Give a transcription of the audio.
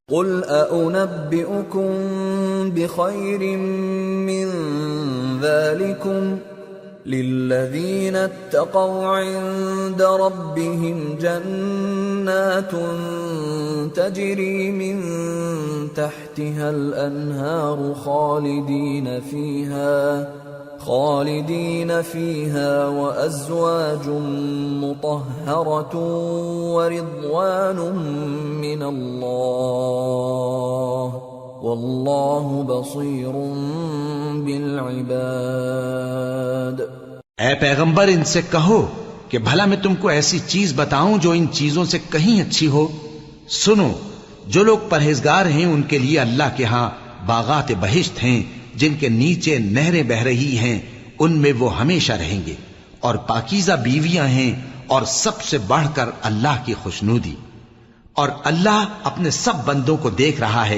قل أأنبئكم بخير من ذلكم للذين اتقوا عند ربهم جنات تجري من تحتها الأنهار خالدين فيها وأزواج مطهرة ورضوان من الله والله بصير بالعباد۔ اے پیغمبر ان سے کہو کہ بھلا میں تم کو ایسی چیز بتاؤں جو ان چیزوں سے کہیں اچھی ہو؟ سنو، جو لوگ پرہیزگار ہیں ان کے لیے اللہ کے ہاں باغات بہشت ہیں جن کے نیچے نہریں بہ رہی ہیں، ان میں وہ ہمیشہ رہیں گے، اور پاکیزہ بیویاں ہیں، اور سب سے بڑھ کر اللہ کی خوشنودی، اور اللہ اپنے سب بندوں کو دیکھ رہا ہے۔